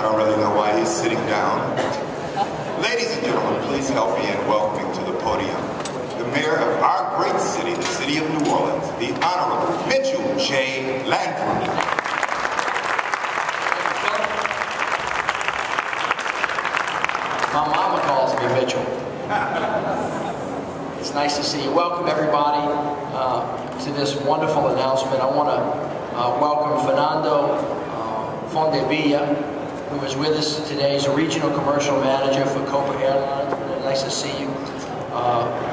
I don't really know why he's sitting down. Ladies and gentlemen, please help me in welcoming to the podium the mayor of our great city, the city of New Orleans, the Honorable Mitch J. Landrieu. My mama calls me Mitchell. It's nice to see you. Welcome everybody to this wonderful announcement. I want to welcome Fernando Fondevilla, who is with us today. He's a regional commercial manager for Copa Airlines. Really nice to see you.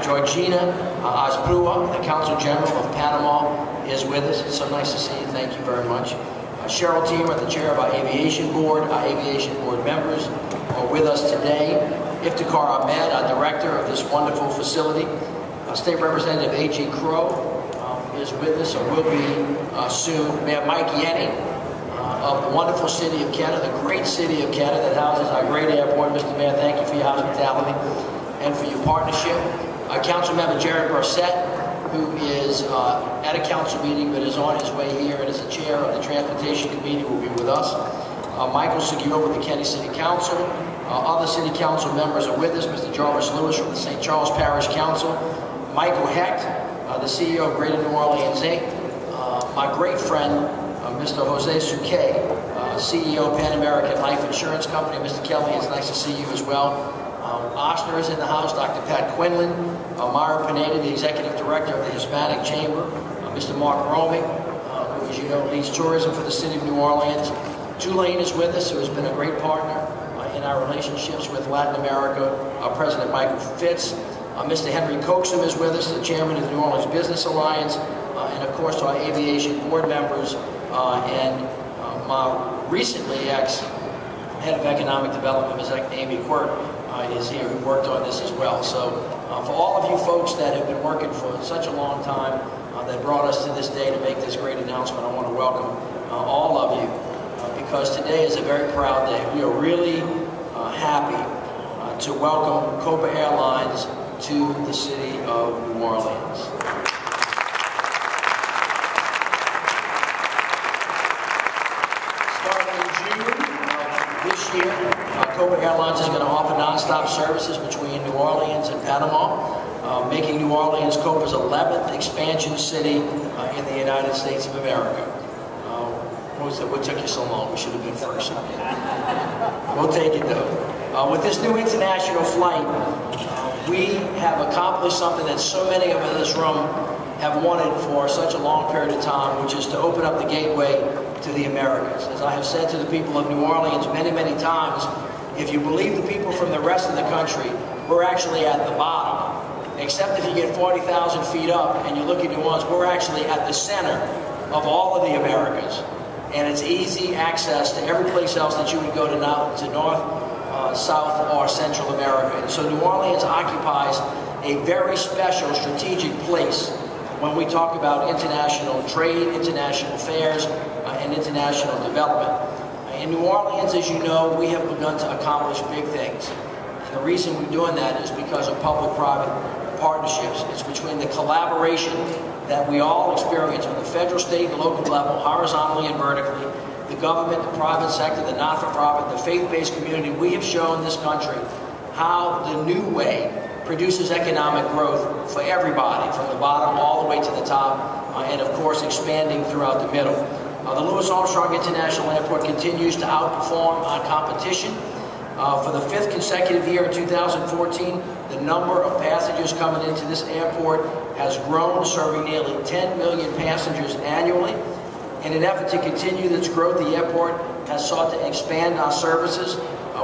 Georgina Asprua, the Consul General of Panama, is with us. It's so nice to see you. Thank you very much. Cheryl Teamer, the chair of our aviation board. Our aviation board members are with us today. Iftikhar Ahmed, our director of this wonderful facility. State Representative A.G. Crow is with us, or will be soon. Mayor Mike Yenny of the wonderful city of Canada, the great city of Canada that houses our great airport. Mr. Mayor, thank you for your hospitality and for your partnership. Council Member Jared Brissett, who is at a council meeting but is on his way here and is the chair of the Transportation Committee, will be with us. Michael Seguin with the Kenny City Council. Other city council members are with us. Mr. Jarvis Lewis from the St. Charles Parish Council. Michael Hecht, the CEO of Greater New Orleans Inc. My great friend, Mr. Jose Suquet, CEO of Pan American Life Insurance Company. Mr. Kelly, it's nice to see you as well. Oshner is in the house, Dr. Pat Quinlan, Myra Pineda, the Executive Director of the Hispanic Chamber, Mr. Mark Roming, who, as you know, leads tourism for the city of New Orleans. Tulane is with us, who has been a great partner in our relationships with Latin America. President Michael Fitz. Mr. Henry Coxum is with us, the chairman of the New Orleans Business Alliance, and of course to our aviation board members, and my recently ex-head of economic development, Ms. Amy Quirk, is here, who worked on this as well. So for all of you folks that have been working for such a long time, that brought us to this day to make this great announcement, I want to welcome all of you, because today is a very proud day. We are really happy to welcome Copa Airlines to the city of New Orleans. Starting in June this year, Copa Airlines is going to offer nonstop services between New Orleans and Panama, making New Orleans Copa's 11th expansion city in the United States of America. What took you so long? We should have been first. We'll take it though. With this new international flight, we have accomplished something that so many of us in this room have wanted for such a long period of time, which is to open up the gateway to the Americas. As I have said to the people of New Orleans many, many times, if you believe the people from the rest of the country, we're actually at the bottom. Except if you get 40,000 feet up and you look at New Orleans, we're actually at the center of all of the Americas. And it's easy access to every place else that you would go to North, South, or Central America. And so New Orleans occupies a very special strategic place when we talk about international trade, international affairs, and international development. In New Orleans, as you know, we have begun to accomplish big things. And the reason we're doing that is because of public-private partnerships. It's between the collaboration that we all experience on the federal, state, and local level, horizontally and vertically, the government, the private sector, the not-for-profit, the faith-based community. We have shown this country how the new way produces economic growth for everybody, from the bottom all the way to the top, and of course expanding throughout the middle. The Louis Armstrong International Airport continues to outperform our competition. For the 5th consecutive year in 2014, the number of passengers coming into this airport has grown, serving nearly 10 million passengers annually. In an effort to continue this growth, the airport has sought to expand our services.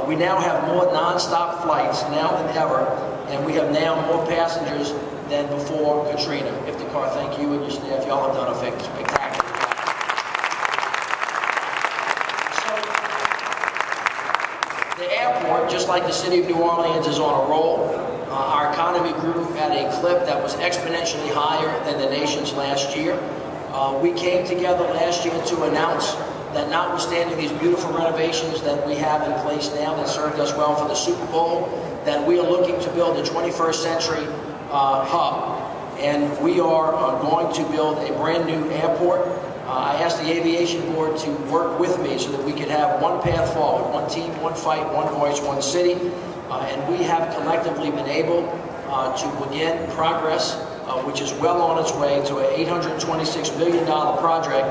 We now have more nonstop flights now than ever, and we have now more passengers than before Katrina. Iftikhar, thank you and your staff. Y'all have done a spectacular job. So, the airport, just like the city of New Orleans, is on a roll. Our economy grew at a clip that was exponentially higher than the nation's last year. We came together last year to announce that notwithstanding these beautiful renovations that we have in place now that served us well for the Super Bowl, that we are looking to build a 21st century hub. And we are going to build a brand new airport I asked the aviation board to work with me so that we could have one path forward, one team, one fight, one voice, one city. And we have collectively been able to begin progress, which is well on its way to an $826 million project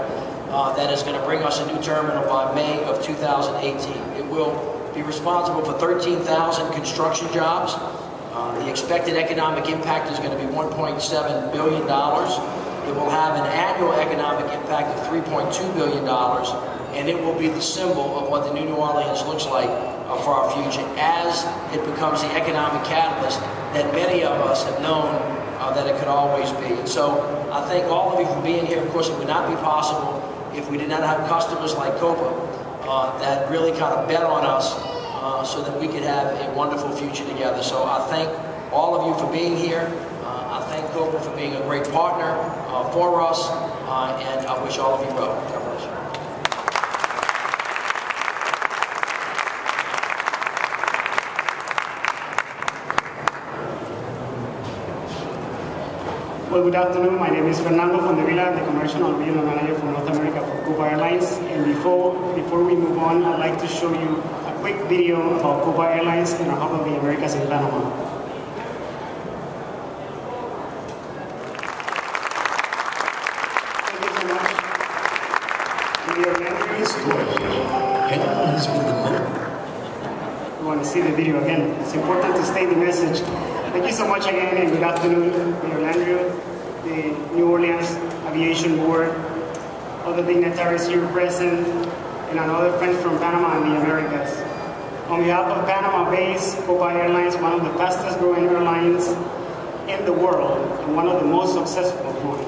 that is going to bring us a new terminal by May of 2018. It will be responsible for 13,000 construction jobs. The expected economic impact is going to be $1.7 billion. It will have an annual economic impact of $3.2 billion, and it will be the symbol of what the new Orleans looks like for our future as it becomes the economic catalyst that many of us have known that it could always be. And so I thank all of you for being here. Of course, it would not be possible if we did not have customers like Copa that really kind of bet on us so that we could have a wonderful future together. So I thank all of you for being here. I thank Copa for being a great partner for us, and I wish all of you well. God bless you. Well, good afternoon. My name is Fernando Fondevila, the Commercial and Regional Manager for North America for Copa Airlines. And before we move on, I'd like to show you a quick video about Copa Airlines and our Hub of the Americas in Panama. Thank you so much. Anyone who's been the most. You want to see the video again? It's important to state the message. Thank you so much again, and good afternoon, Mayor Landrieu, the New Orleans Aviation Board, other dignitaries here present, and other friends from Panama and the Americas. On behalf of Panama-based Copa Airlines, one of the fastest growing airlines in the world, and one of the most successful ones,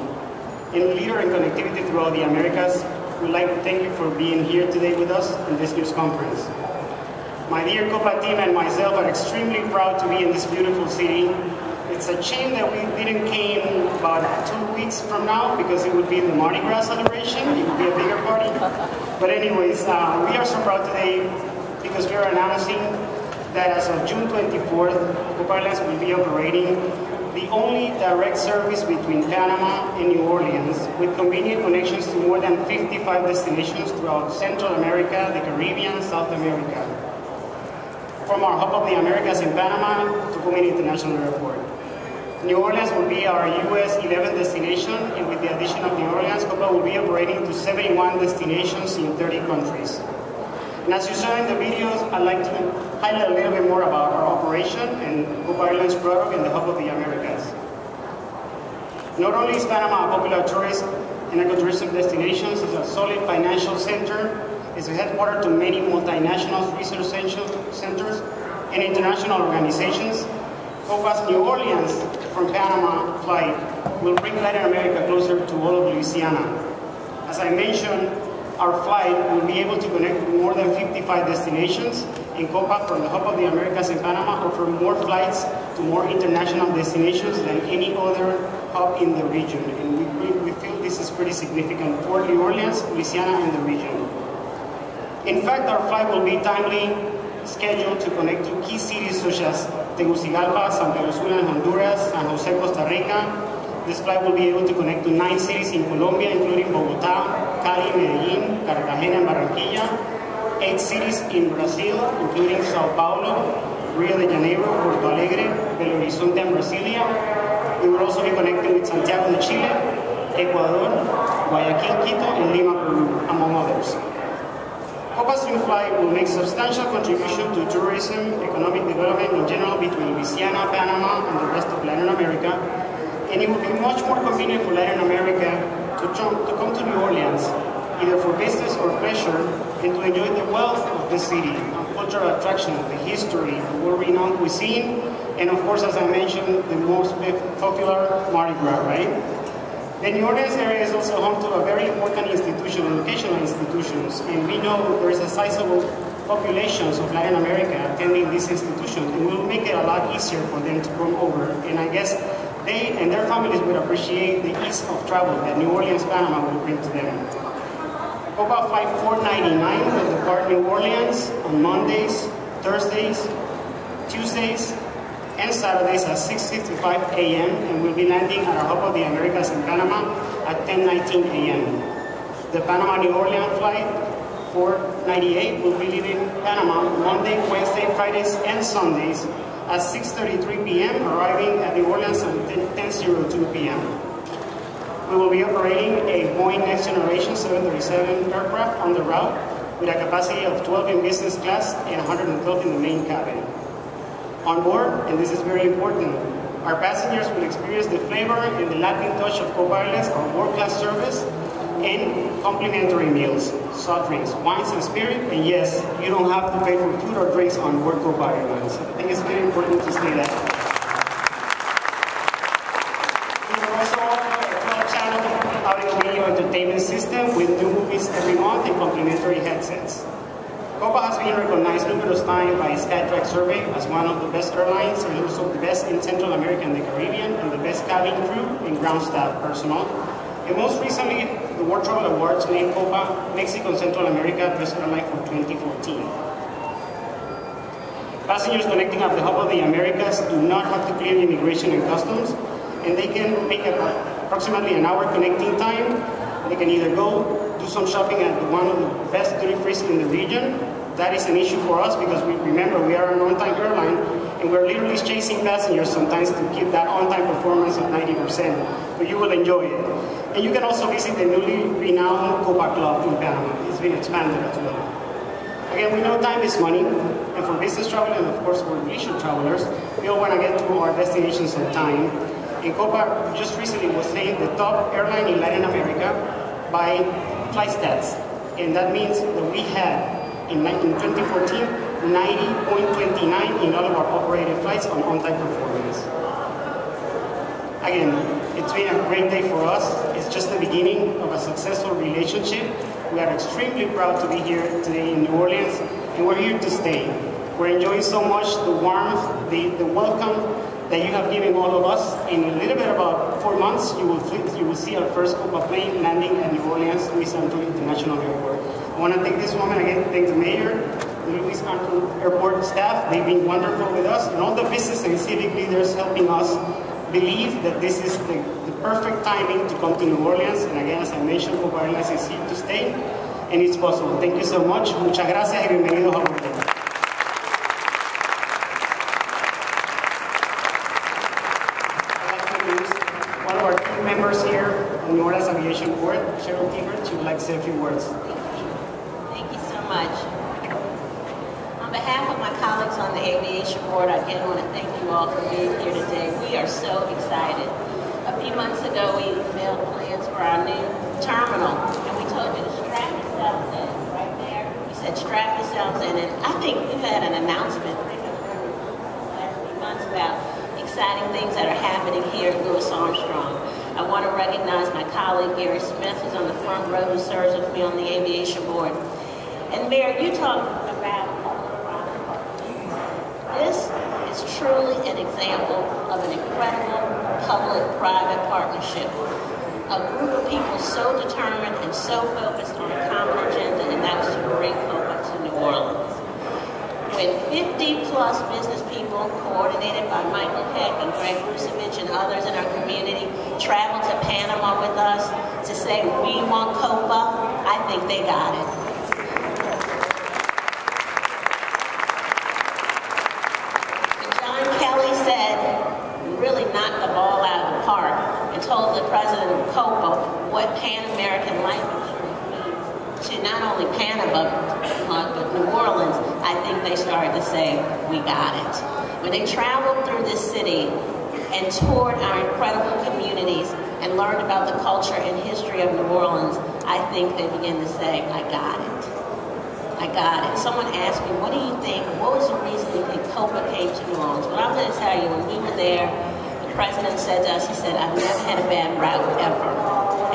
and leader in connectivity throughout the Americas, we'd like to thank you for being here today with us in this news conference. My dear Copa team and myself are extremely proud to be in this beautiful city. It's a shame that we didn't came about 2 weeks from now because it would be the Mardi Gras celebration. It would be a bigger party. But anyways, we are so proud today because we are announcing that as of June 24th, Copa Airlines will be operating the only direct service between Panama and New Orleans with convenient connections to more than 55 destinations throughout Central America, the Caribbean, South America. From our Hub of the Americas in Panama to Cumming International Airport. New Orleans will be our US 11th destination, and with the addition of New Orleans, Copa will be operating to 71 destinations in 30 countries. And as you saw in the videos, I'd like to highlight a little bit more about our operation and Copa Airlines product in the Hub of the Americas. Not only is Panama a popular tourist and ecotourism destination, it's a solid financial center. It's a headquarters to many multinational research centers and international organizations. Copa's New Orleans from Panama flight will bring Latin America closer to all of Louisiana. As I mentioned, our flight will be able to connect with more than 55 destinations, and Copa from the Hub of the Americas in Panama offer more flights to more international destinations than any other hub in the region. And we feel this is pretty significant for New Orleans, Louisiana, and the region. In fact, our flight will be timely scheduled to connect to key cities such as Tegucigalpa, San Pedro Sula in Honduras, San Jose, Costa Rica. This flight will be able to connect to 9 cities in Colombia, including Bogotá, Cali, Medellín, Cartagena, and Barranquilla, 8 cities in Brazil, including Sao Paulo, Rio de Janeiro, Porto Alegre, Belo Horizonte, and Brasilia. We will also be connecting with Santiago de Chile, Ecuador, Guayaquil, Quito, and Lima, Peru, among others. Copa's new flight will make substantial contribution to tourism, economic development in general between Louisiana, Panama, and the rest of Latin America, and it will be much more convenient for Latin America to come to New Orleans, either for business or pleasure, and to enjoy the wealth of the city, cultural attractions, the history, the world-renowned cuisine, and of course, as I mentioned, the most popular Mardi Gras, right? The New Orleans area is also home to a very important institution, educational institutions, and we know there is a sizable populations of Latin America attending these institutions, and will make it a lot easier for them to come over. And I guess they and their families would appreciate the ease of travel that New Orleans, Panama will bring to them. Copa Flight 499 will depart New Orleans on Mondays, Thursdays, Tuesdays, and Saturdays at 6:55 a.m. and will be landing at our Hub of the Americas in Panama at 10:19 a.m. The Panama New Orleans flight 498 will be leaving Panama Monday, Wednesday, Fridays, and Sundays at 6:33 p.m., arriving at New Orleans at 10:02 p.m. We will be operating a Boeing Next Generation 737 aircraft on the route with a capacity of 12 in business class and 112 in the main cabin. On board, and this is very important, our passengers will experience the flavor and the Latin touch of Copa Airlines, our world-class service, and complimentary meals, soft drinks, wines and spirit, and yes, you don't have to pay for food or drinks on board Copa Airlines. I think it's very important to say that. We will also offer a 12-channel audio-video entertainment system with new movies every month and complimentary headsets. Copa has been recognized numerous times by Skytrack survey as one of the best airlines and also the best in Central America and the Caribbean, and the best cabin crew and ground staff personnel. And most recently, the World Travel Awards named Copa Mexico and Central America Best Airline for 2014. Passengers connecting at the hub of the Americas do not have to clear immigration and customs, and they can make approximately an hour connecting time. They can either go do some shopping at one of the best duty-free in the region. That is an issue for us because we remember we are an on-time airline, and we're literally chasing passengers sometimes to keep that on-time performance of 90%. But you will enjoy it. And you can also visit the newly renowned Copa Club in Panama. It's been expanded as well. Again, we know time is money, and for business travel and of course for leisure travelers, we all want to get to our destinations on time. And Copa just recently was named the top airline in Latin America by FlightStats. And that means that we had, in 2014, 90.29 in all of our operated flights on-time performance. Again, it's been a great day for us. It's just the beginning of a successful relationship. We are extremely proud to be here today in New Orleans, and we're here to stay. We're enjoying so much the warmth, the welcome that you have given all of us. In a little bit about 4 months, you will see our first Copa plane landing at New Orleans Luis Anton International Airport. I want to take this moment again to thank the mayor, the Luis Anton Airport staff. They've been wonderful with us, and all the business and civic leaders helping us believe that this is the perfect timing to come to New Orleans. And again, as I mentioned, Copa Airlines is here to stay, and it's possible. Thank you so much. Muchas gracias y bienvenidos a bordo. I'd like to introduce one of our team members here on New Orleans Aviation Board, Cheryl Tiebert. She would like to say a few words. Thank you so much. On behalf of my colleagues on the Aviation Board, I again want to thank you all for being here today. We are so excited. A few months ago, we unveiled plans for our new terminal, and we told you to strap yourselves in right there. We said strap yourselves in, and I think we've had an announcement the last few months about exciting things that are happening here at Louis Armstrong. I want to recognize my colleague Gary Smith, who's on the front row, who serves with me on the Aviation Board. And Mayor, you talked about this is truly an example of an incredible public-private partnership. A group of people so determined and so focused on a common agenda, and that was to bring Copa to New Orleans. When 50-plus business people, coordinated by Michael Heck and Greg Rusevich and others in our community, traveled to Panama with us to say, we want Copa, I think they got it. Knocked the ball out of the park and told the president of Copa what Pan-American language means to not only Panama but New Orleans. I think they started to say, we got it. When they traveled through this city and toured our incredible communities and learned about the culture and history of New Orleans, I think they began to say, I got it. I got it. Someone asked me, what do you think, what was the reason you think Copa came to New Orleans? Well, I'm going to tell you, when we were there, the president said to us, he said, I've never had a bad route ever,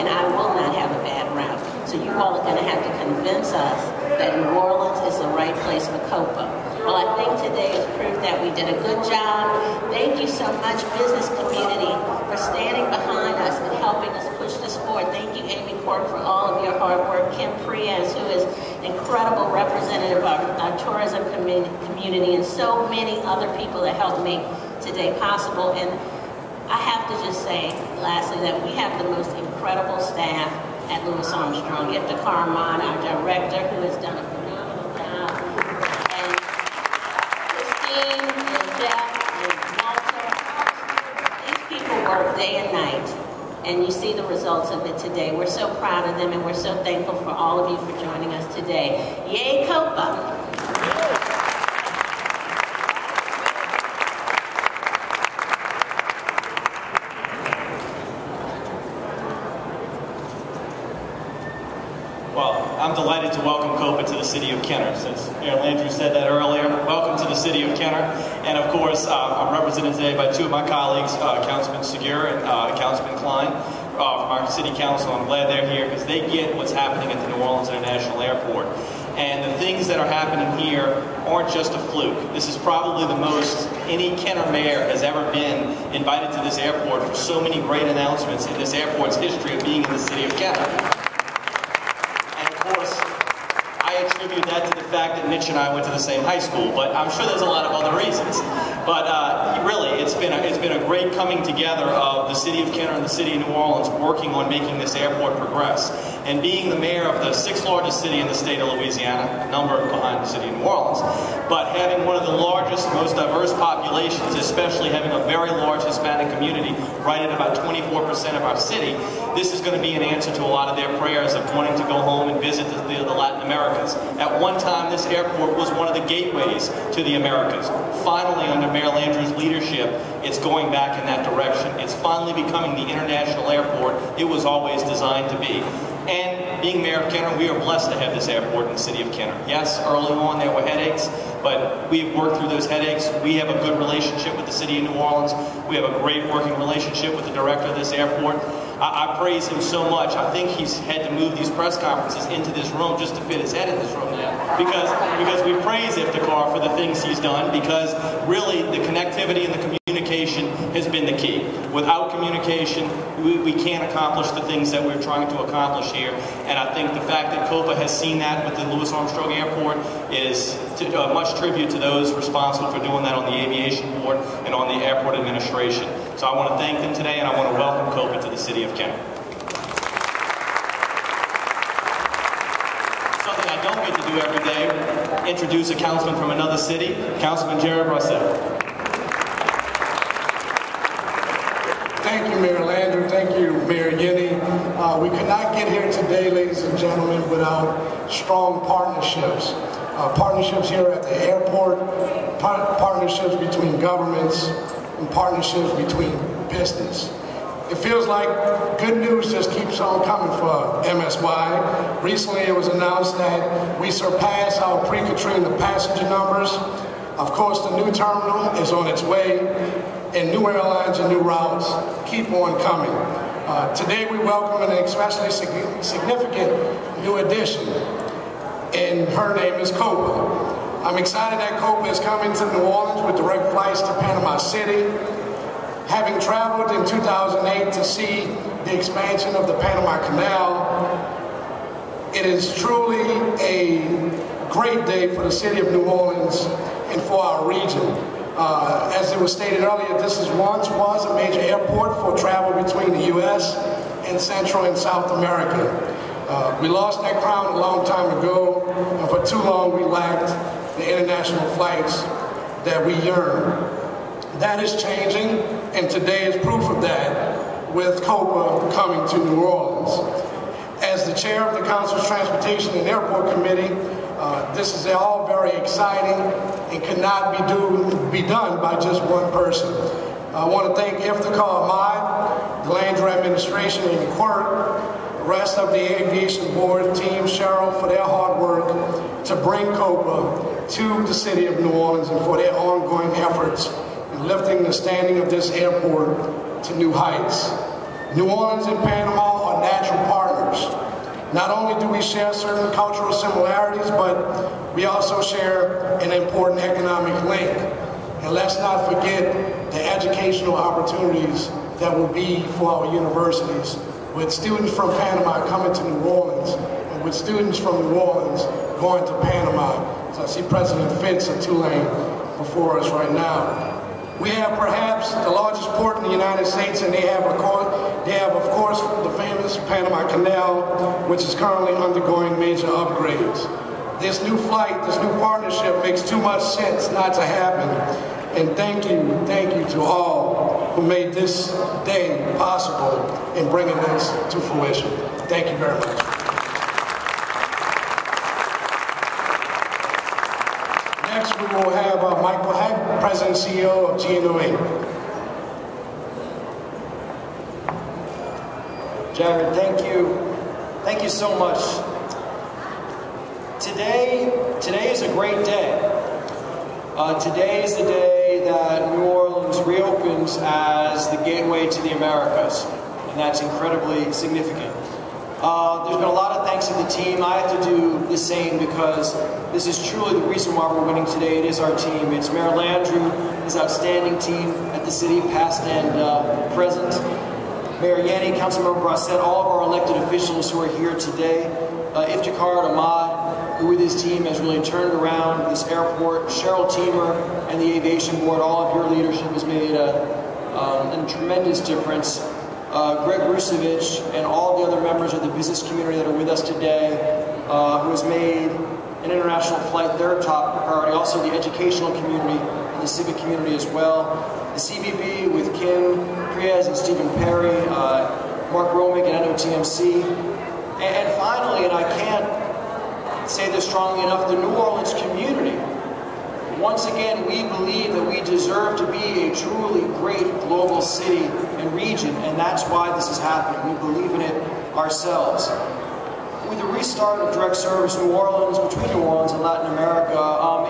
and I will not have a bad route. So you all are going to have to convince us that New Orleans is the right place for Copa. Well, I think today has proved that we did a good job. Thank you so much, business community, for standing behind us and helping us push this forward. Thank you, Amy Cork, for all of your hard work. Kim Priaz, who is an incredible representative of our tourism community, and so many other people that helped make today possible. And I have to just say, lastly, that we have the most incredible staff at Louis Armstrong. Iftikhar Ahmad, our director, who has done a phenomenal job. And Christine and Jeff and Walter, these people work day and night. And you see the results of it today. We're so proud of them, and we're so thankful for all of you for joining us today. Yay, Copa! Well, I'm delighted to welcome Copa to the city of Kenner. Since Mayor Landrieu said that earlier, welcome to the city of Kenner. And of course, I'm represented today by two of my colleagues, Councilman Segura and Councilman Klein from our city council. I'm glad they're here because they get what's happening at the New Orleans International Airport. And the things that are happening here aren't just a fluke. This is probably the most any Kenner mayor has ever been invited to this airport for so many great announcements in this airport's history of being in the city of Kenner. I attribute that to the fact that Mitch and I went to the same high school, but I'm sure there's a lot of other reasons. But really, it's been a great coming together of the city of Kenner and the city of New Orleans working on making this airport progress. And being the mayor of the 6th largest city in the state of Louisiana, number behind the city of New Orleans, but having one of the largest, most diverse populations, especially having a very large Hispanic community right at about 24% of our city, this is going to be an answer to a lot of their prayers of wanting to go home and visit the Latin Americas. At one time, this airport was one of the gateways to the Americas. Finally, under Mayor Landrieu's leadership, it's going back in that direction. It's finally becoming the international airport it was always designed to be. And being mayor of Kenner, we are blessed to have this airport in the city of Kenner. Yes, early on there were headaches, but we've worked through those headaches. We have a good relationship with the city of New Orleans. We have a great working relationship with the director of this airport. I praise him so much. I think he's had to move these press conferences into this room just to fit his head in this room now. Because we praise Iftikhar for the things he's done, because really the connectivity and the communication has been the key. Without communication, we can't accomplish the things that we're trying to accomplish here. And I think the fact that Copa has seen that with the Louis Armstrong Airport is much tribute to those responsible for doing that on the aviation board and on the airport administration. So I want to thank them today, and I want to welcome Copa to the city of Kenner. Something I don't get to do every day, introduce a councilman from another city, Councilman Jared Russell. Thank you, Mayor Landrieu. Thank you, Mayor Yenny. We could not get here today, ladies and gentlemen, without strong partnerships. Partnerships here at the airport, partnerships between governments, and partnerships between business. It feels like good news just keeps on coming for MSY. Recently, it was announced that we surpassed our pre-Katrina passenger numbers. Of course, the new terminal is on its way, and new airlines and new routes keep on coming. Today, we welcome an especially significant new addition, and her name is Copa. I'm excited that Copa is coming to New Orleans with direct flights to Panama City. Having traveled in 2008 to see the expansion of the Panama Canal, it is truly a great day for the city of New Orleans and for our region. As it was stated earlier, this once was a major airport for travel between the U.S. and Central and South America. We lost that crown a long time ago, and for too long we lacked the international flights that we yearn. That is changing, and today is proof of that with Copa coming to New Orleans. As the chair of the Council's Transportation and Airport Committee, this is all very exciting and cannot be done by just one person. I want to thank Iftikhar Ahmad, the Landrieu administration, and the court, the rest of the aviation board, Team Cheryl, for their hard work to bring Copa to the city of New Orleans and for their ongoing efforts in lifting the standing of this airport to new heights. New Orleans and Panama are natural partners. Not only do we share certain cultural similarities, but we also share an important economic link. And let's not forget the educational opportunities that will be for our universities, with students from Panama coming to New Orleans, and with students from New Orleans going to Panama. So I see President Fitz of Tulane before us right now. We have perhaps the largest port in the United States, and they have They have, of course, the famous Panama Canal, which is currently undergoing major upgrades. This new flight, this new partnership makes too much sense not to happen. And thank you to all who made this day possible in bringing this to fruition. Thank you very much. Next, we will have Michael Heck, President and CEO of G&O Inc. Jared, thank you. Thank you so much. Today is a great day. Today is the day that New Orleans reopens as the gateway to the Americas, and that's incredibly significant. There's been a lot of thanks to the team. I have to do the same because this is truly the reason why we're winning today. It is our team. It's Mayor Landrieu, his outstanding team at the city, past and present. Mayor Yanni, Councilmember Brasset, all of our elected officials who are here today. Iftikhar Ahmad, who with his team has really turned around this airport. Cheryl Teamer and the Aviation Board, all of your leadership has made a tremendous difference. Greg Rusevich and all the other members of the business community that are with us today, who has made an international flight their top priority. Also the educational community and the civic community as well. The CBB with Kim Priez and Stephen Perry, Mark Romick and NOTMC. And finally, and I can't say this strongly enough, the New Orleans community. Once again, we believe that we deserve to be a truly great global city and region, and that's why this is happening. We believe in it ourselves. With the restart of direct service New Orleans, between New Orleans and Latin America,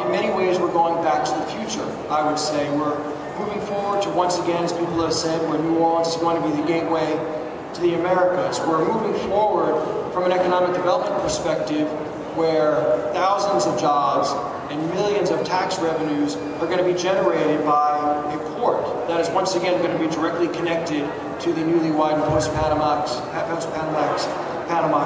in many ways we're going back to the future, I would say. We're moving forward to, once again, as people have said, where New Orleans is going to be the gateway to the Americas. We're moving forward from an economic development perspective where thousands of jobs and millions of tax revenues are going to be generated by a port that is once again going to be directly connected to the newly widened post-Panama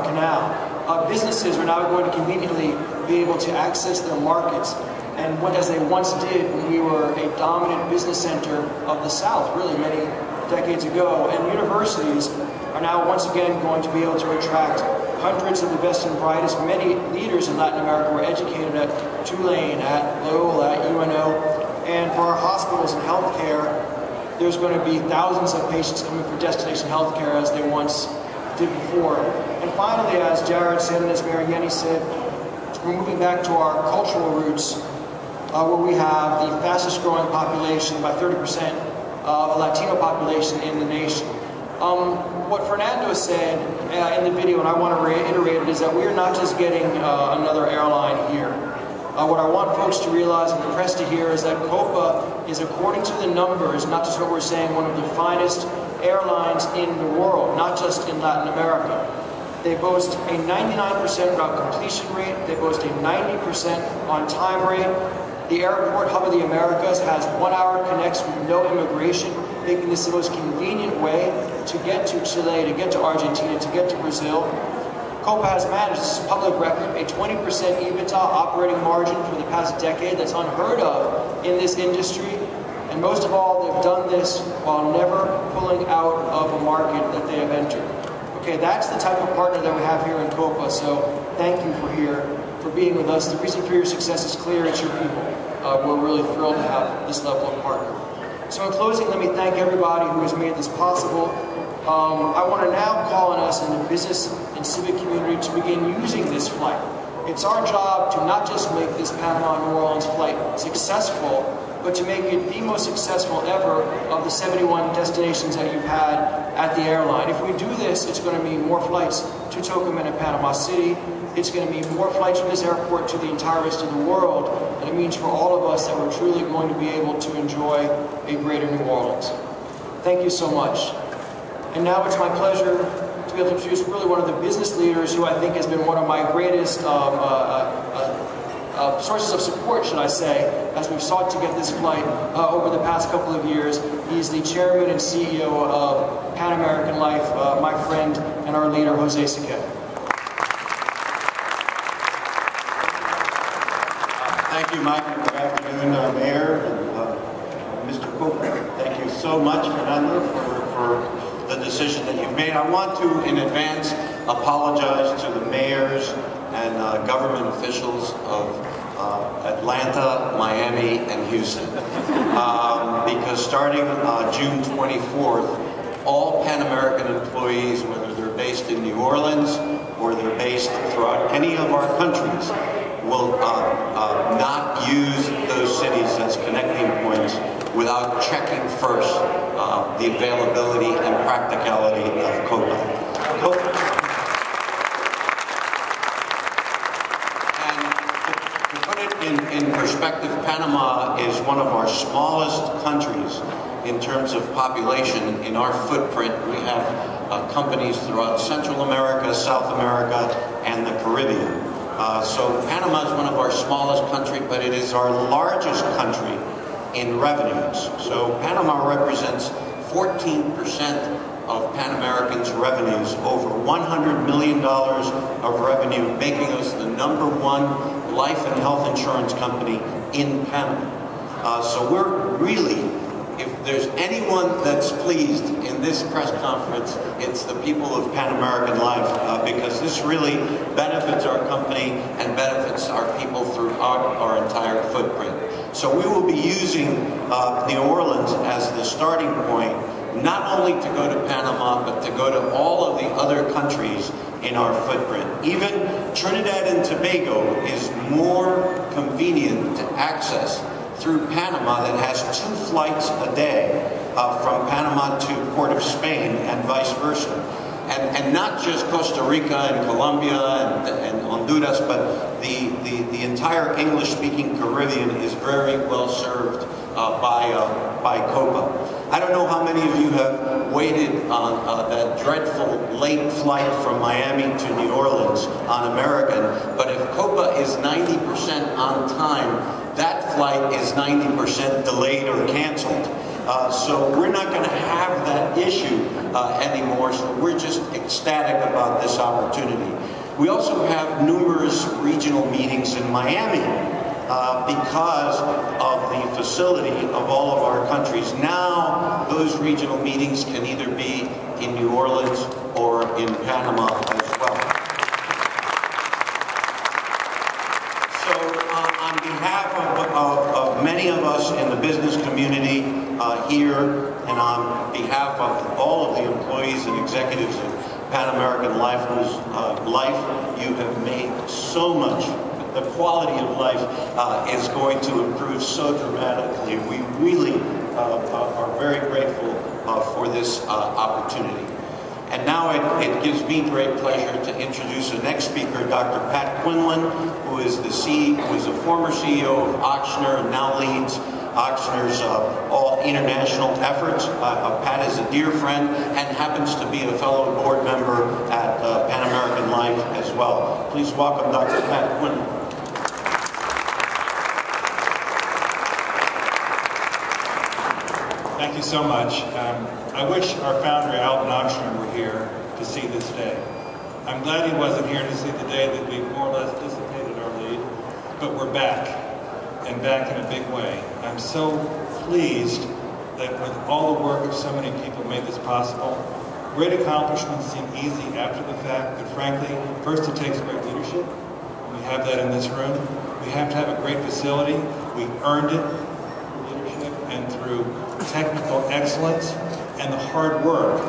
Canal. Businesses are now going to conveniently be able to access their markets, and as they once did when we were a dominant business center of the South, really many decades ago. And universities are now once again going to be able to attract hundreds of the best and brightest. Many leaders in Latin America were educated at Tulane, at Loyola, at UNO. And for our hospitals and healthcare, there's going to be thousands of patients coming for destination healthcare as they once did before. And finally, as Jared said and as Mayor Yanni said, we're moving back to our cultural roots, where we have the fastest growing population, about 30% of the Latino population in the nation. What Fernando said in the video, and I want to reiterate it, is that we're not just getting another airline here. What I want folks to realize and the press to hear is that Copa is, according to the numbers, not just what we're saying, one of the finest airlines in the world, not just in Latin America. They boast a 99% route completion rate. They boast a 90% on-time rate. The airport hub of the Americas has 1 hour connects with no immigration, making this the most convenient way to get to Chile, to get to Argentina, to get to Brazil. Copa has managed, this is public record, a 20% EBITDA operating margin for the past decade. That's unheard of in this industry. And most of all, they've done this while never pulling out of a market that they have entered. Okay, that's the type of partner that we have here in Copa, so thank you for being with us. The reason for your success is clear, it's your people. We're really thrilled to have this level of partner. So in closing, let me thank everybody who has made this possible. I want to now call on us in the business and civic community to begin using this flight. It's our job to not just make this Panama-New Orleans flight successful, but to make it the most successful ever of the 71 destinations that you've had at the airline. If we do this, it's going to mean more flights to Tocumen and Panama City. It's going to mean more flights from this airport to the entire rest of the world. And it means for all of us that we're truly going to be able to enjoy a greater New Orleans. Thank you so much. And now it's my pleasure to be able to introduce really one of the business leaders who I think has been one of my greatest sources of support, should I say, as we've sought to get this flight over the past couple of years. He's the chairman and CEO of Pan American Life, my friend and our leader, Jose Siquet. Thank you, Mike. Good afternoon, Mayor and Mr. Cooper. Thank you so much, Fernando, for the decision that you've made. I want to, in advance, apologize to the mayors and government officials of Atlanta, Miami, and Houston. Because starting June 24th, all Pan American employees, whether they're based in New Orleans or they're based throughout any of our countries, will not use those cities as connecting points without checking first the availability and practicality of Copa. And to put it in perspective, Panama is one of our smallest countries in terms of population. In our footprint, we have companies throughout Central America, South America, and the Caribbean. So Panama is one of our smallest countries, but it is our largest country in revenues. So Panama represents 14% of Pan American's revenues, over $100 million of revenue, making us the #1 life and health insurance company in Panama. So we're really, if there's anyone that's pleased in this press conference, it's the people of Pan American Life, because this really benefits our company and benefits our people throughout our entire footprint. So we will be using New Orleans as the starting point, not only to go to Panama, but to go to all of the other countries in our footprint. Even Trinidad and Tobago is more convenient to access through Panama, that has 2 flights a day from Panama to Port of Spain and vice versa. And not just Costa Rica and Colombia and Honduras, but the entire English-speaking Caribbean is very well served by Copa. I don't know how many of you have waited on that dreadful late flight from Miami to New Orleans on American, but if Copa is 90% on time, that flight is 90% delayed or canceled. So we're not going to have that issue anymore, so we're just ecstatic about this opportunity. We also have numerous regional meetings in Miami because of the facility of all of our countries. Now those regional meetings can either be in New Orleans or in Panama as well. On behalf of many of us in the business community here, and on behalf of all of the employees and executives of Pan American Life, whose life you have made so much, the quality of life is going to improve so dramatically. We really are very grateful for this opportunity. And now it gives me great pleasure to introduce the next speaker, Dr. Pat Quinlan, who is a former CEO of Ochsner and now leads Ochsner's all international efforts. Pat is a dear friend and happens to be a fellow board member at Pan American Life as well. Please welcome Dr. Pat Quinlan. Thank you so much. I wish our founder, Alton Ochsner, were here to see this day. I'm glad he wasn't here to see the day that we more or less dissipated our lead, but we're back, and back in a big way. I'm so pleased that with all the work of so many people made this possible. Great accomplishments seem easy after the fact, but frankly, first it takes great leadership. We have that in this room. We have to have a great facility. We earned it through leadership and through technical excellence and the hard work.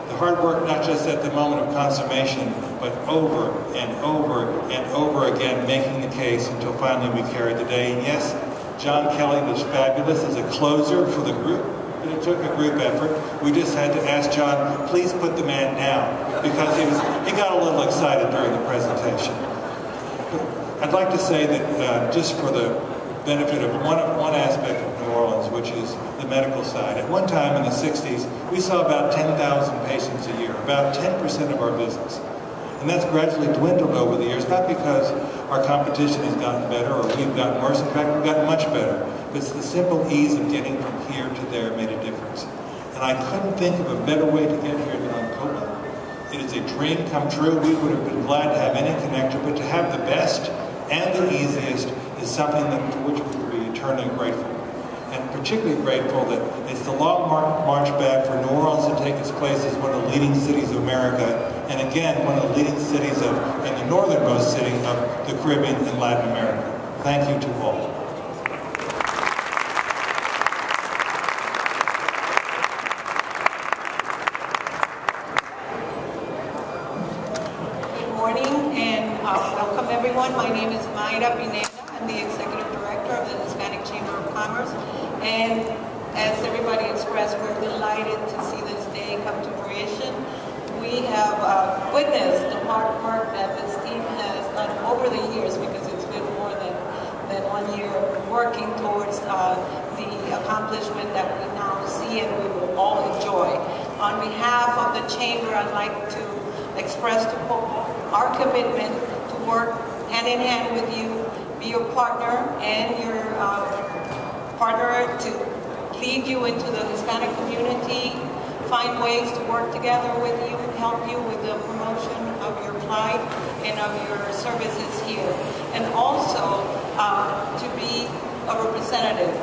The hard work not just at the moment of consummation, but over and over and over again, making the case until finally we carried the day. And yes, John Kelly was fabulous as a closer for the group, but it took a group effort. We just had to ask John, please put the man down, because he got a little excited during the presentation. I'd like to say that just for the benefit of one aspect of New Orleans, which is the medical side. At one time in the 60s, we saw about 10,000 patients a year, about 10% of our business. And that's gradually dwindled over the years, not because our competition has gotten better or we've gotten worse. In fact, we've gotten much better. But it's the simple ease of getting from here to there made a difference. And I couldn't think of a better way to get here than on Copa. It is a dream come true. We would have been glad to have any connector, but to have the best and the easiest is something for which we would be eternally grateful. and particularly grateful that it's the long march back for New Orleans to take its place as one of the leading cities of America, and again, one of the leading cities and the northernmost city of the Caribbean and Latin America. Thank you to all. Welcome everyone. My name is Mayra Pineda. I'm the Executive Director of the Hispanic Chamber of Commerce. And as everybody expressed, we're delighted to see this day come to fruition. We have witnessed the hard work that this team has done over the years, because it's been more than 1 year working towards the accomplishment that we now see and we will all enjoy. On behalf of the Chamber, I'd like to express to Copa our commitment to work hand in hand with you, be your partner and your partner to lead you into the Hispanic community, find ways to work together with you, help you with the promotion of your plight and of your services here, and also to be a representative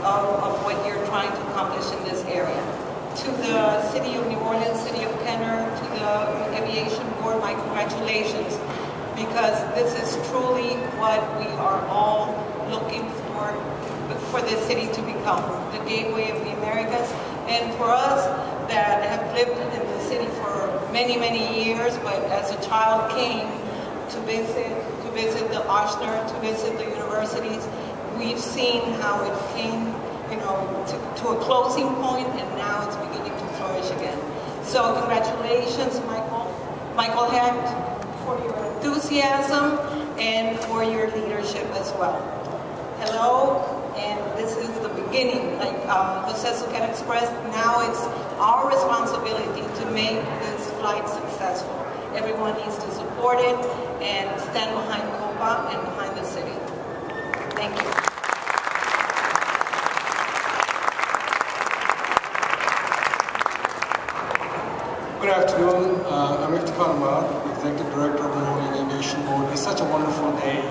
of what you're trying to accomplish in this area. To the City of New Orleans, City of Kenner, to the Aviation Board, my congratulations, because this is truly what we are all looking for this city to become, the gateway of the Americas. And for us that have lived in the city for many, many years, but as a child came to visit the Ochsner, to visit the universities, we've seen how it came to a closing point, and now it's beginning to flourish again. So congratulations, Michael Hecht, for your enthusiasm and for your leadership as well. Hello, and this is the beginning. Like Jose Suquet expressed, now it's our responsibility to make this flight successful. Everyone needs to support it and stand behind Copa and behind the city. Thank you. Good afternoon. I'm Iftikhar Ahmad, Executive Director of the Orleans Aviation Board. It's such a wonderful day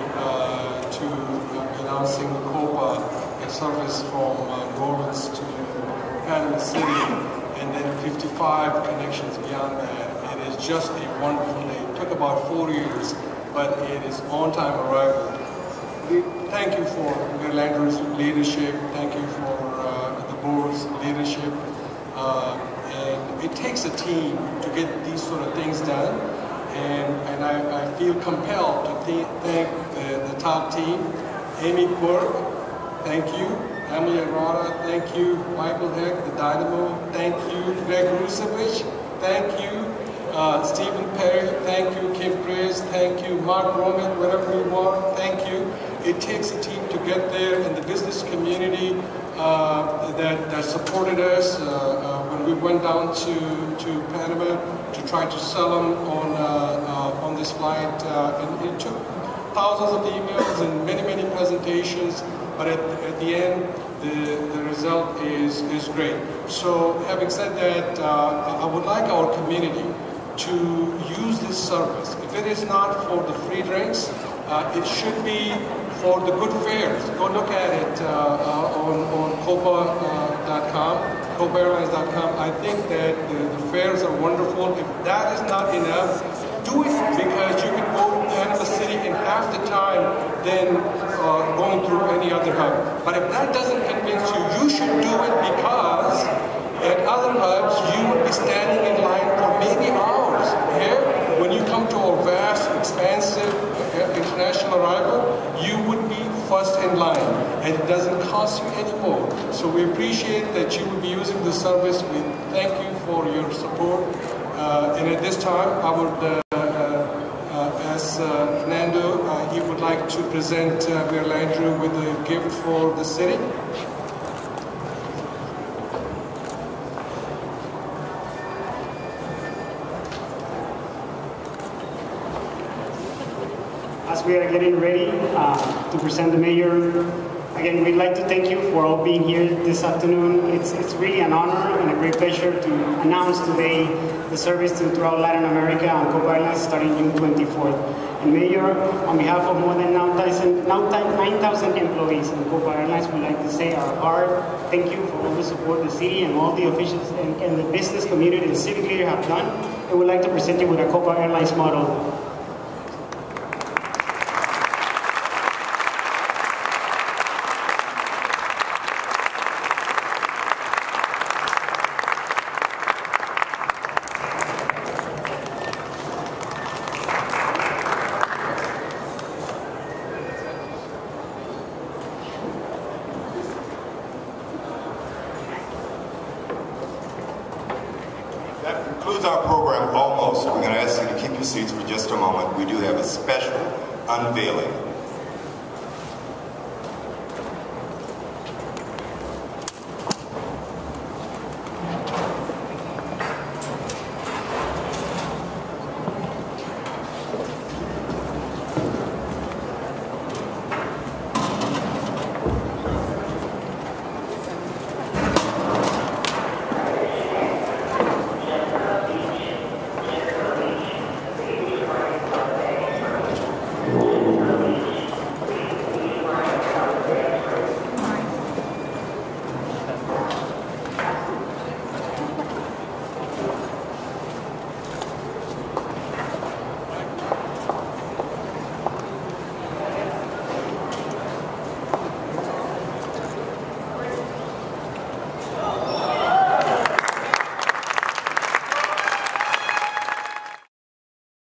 to be announcing Copa in service from New Orleans to Panama City, and then 55 connections beyond that. It is just a wonderful day. It took about 4 years, but it is on-time arrival. Thank you for Landrieu's leadership. Thank you for the board's leadership. And it takes a team to get these sort of things done, and I feel compelled to thank the top team. Amy Quirk, thank you. Emily Arata, thank you. Michael Heck, the Dynamo, thank you. Greg Rusevich, thank you. Stephen Perry, thank you. Kim Praise, thank you. Mark Roman, wherever you are, thank you. It takes a team to get there, and the business community that supported us when we went down to Panama to try to sell them on this flight. And it took thousands of emails and many presentations, but at the end, the result is great. So having said that, I would like our community to use this service. If it is not for the free drinks, it should be for the good fares. Go look at it on Copa.com, CopaAirlines.com. I think that the fares are wonderful. If that is not enough, do it, because you can go to Panama City in half the time than going through any other hub. But if that doesn't convince you, you should do it, because at other hubs, you will be standing in line for maybe hours. Here, when you come to a vast, expansive international arrival, you would be first in line, and it doesn't cost you any more. So we appreciate that you will be using the service. We thank you for your support. And at this time, I would ask Fernando, he would like to present Mayor Landrieu with a gift for the city. As we are getting ready to present the mayor, again, we'd like to thank you for all being here this afternoon. It's really an honor and a great pleasure to announce today the service throughout Latin America on Copa Airlines starting June 24th. And Mayor, on behalf of more than 9,000 employees in Copa Airlines, we'd like to say our heart thank you for all the support the city and all the officials and the business community and civic leader have done. And we'd like to present you with a Copa Airlines model. That concludes our program almost. We're going to ask you to keep your seats for just a moment. We do have a special unveiling